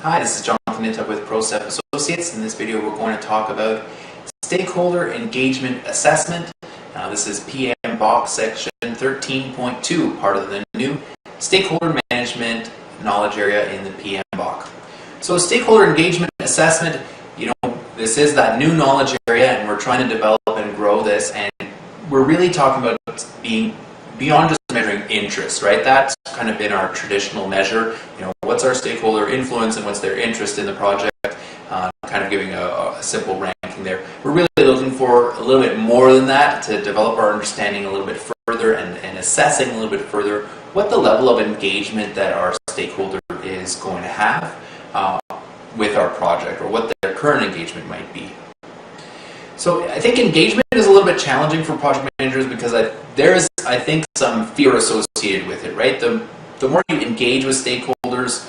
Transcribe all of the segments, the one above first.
Hi, this is Jonathan Nituch with Procept Associates. In this video we're going to talk about Stakeholder Engagement Assessment. This is PMBOK section 13.2, part of the new Stakeholder Management knowledge area in the PMBOK. So Stakeholder Engagement Assessment, this is that new knowledge area, and we're trying to develop and grow this, and we're really talking about being beyond just measuring interest, right? That's kind of been our traditional measure. What's our stakeholder influence and what's their interest in the project? Kind of giving a simple ranking there. We're really looking for a little bit more than that to develop our understanding a little bit further and assessing a little bit further what the level of engagement that our stakeholder is going to have with our project, or what their current engagement might be. So I think engagement is a little bit challenging for project managers because there is, I think, some fear associated with it, right? The more you engage with stakeholders,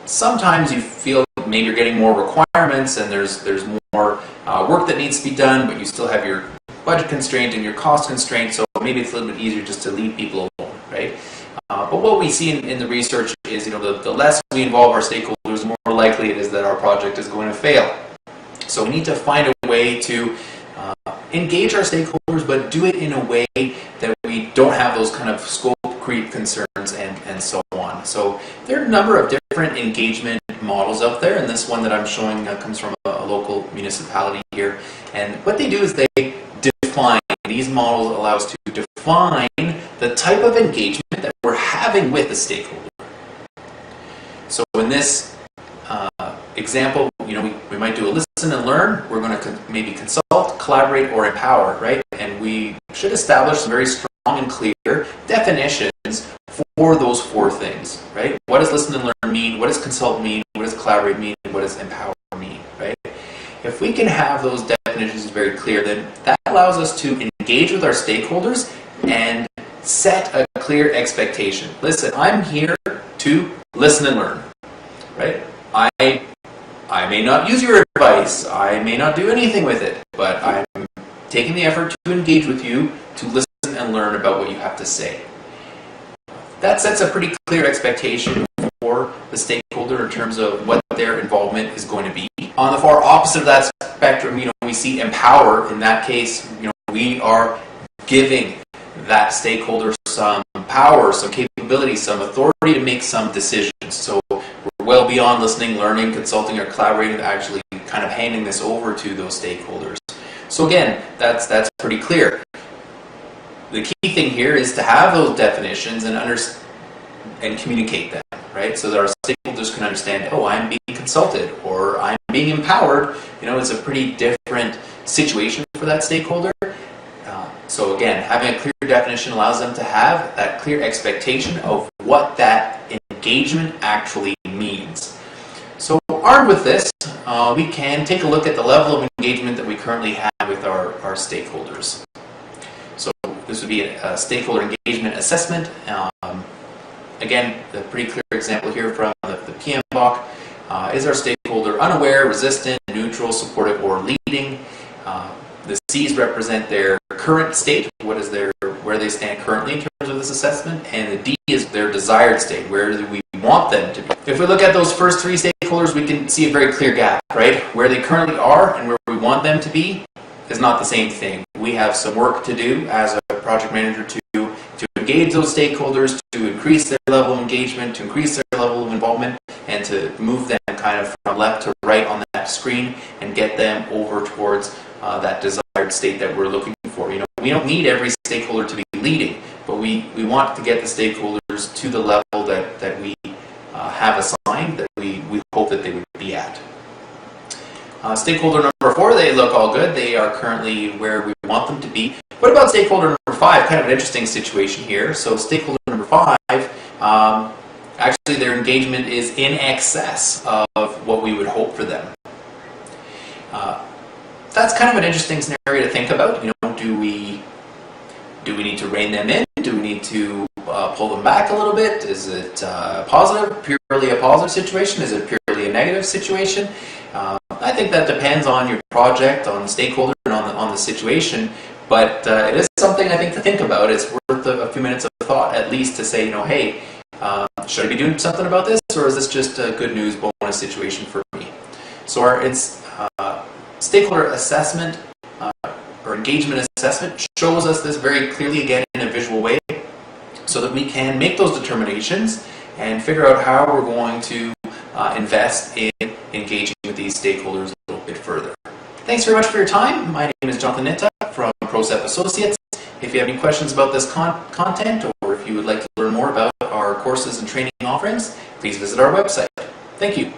sometimes you feel maybe you're getting more requirements and there's more work that needs to be done, but you still have your budget constraint and your cost constraint, so maybe it's a little bit easier just to leave people alone, right? But what we see in the research is, the less we involve our stakeholders, the more likely it is that our project is going to fail. So we need to find a way to engage our stakeholders, but do it in a way that we don't have those kind of scope creep concerns and so on. So there are a number of different engagement models out there, and this one that I'm showing comes from a local municipality here. And what they do is they define, these models allow us to define the type of engagement that we're having with the stakeholder. So in this example, we might do a listen and learn. We're going to maybe consult, collaborate, or empower, right? And we should establish some very strong and clear definitions for those four things, right? What does listen and learn mean? What does consult mean? What does collaborate mean? What does empower mean, right? If we can have those definitions very clear, then that allows us to engage with our stakeholders and set a clear expectation. Listen, I'm here to listen and learn, right? I may not use your advice, I may not do anything with it, but I'm taking the effort to engage with you to listen and learn about what you have to say. That sets a pretty clear expectation for the stakeholder in terms of what their involvement is going to be. On the far opposite of that spectrum, we see empower. In that case, we are giving that stakeholder some power, some capability, some authority to make some decisions. So we're well beyond listening, learning, consulting, or collaborating to actually kind of handing this over to those stakeholders. So again, that's pretty clear. The key thing here is to have those definitions and communicate them, right? So that our stakeholders can understand, oh, I'm being consulted, or I'm being empowered. It's a pretty different situation for that stakeholder. So again, having a clear definition allows them to have that clear expectation of what that engagement actually means. So armed with this, we can take a look at the level of engagement that we currently have with our stakeholders. So this would be a stakeholder engagement assessment. Again, the pretty clear example here from the PMBOK is our stakeholder unaware, resistant, neutral, supportive, or leading. The C's represent their current state, where they stand currently in terms of this assessment, and the D is their desired state, where do we want them to be. If we look at those first three stakeholders, we can see a very clear gap, right? Where they currently are and where we want them to be is not the same thing. We have some work to do as a project manager to engage those stakeholders, to increase their level of engagement, to increase their level of involvement, and to move them kind of from left to right on that screen and get them over towards that desired state that we're looking for. We don't need every stakeholder to be leading, but we want to get the stakeholders to the level that we have assigned, that we hope that they would be at. Stakeholder number 4, they look all good. They are currently where we want them to be. What about stakeholder number 5? Kind of an interesting situation here. So stakeholder number 5, actually their engagement is in excess of what we would hope for them. That's kind of an interesting scenario to think about. Do we need to rein them in? Do we need to pull them back a little bit? Is it purely a positive situation? Is it purely a negative situation? I think that depends on your project, on the stakeholder, and on the situation. But it is something I think to think about. It's worth a few minutes of thought, at least, to say, hey, should I be doing something about this? or is this just a good news bonus situation for me? So our stakeholder assessment or engagement assessment shows us this very clearly, again, in a visual way, so that we can make those determinations and figure out how we're going to invest in engaging with these stakeholders a little bit further. Thanks very much for your time. My name is Jonathan Nituch from Procept Associates. If you have any questions about this content, or if you would like to learn more about our courses and training offerings, please visit our website. Thank you.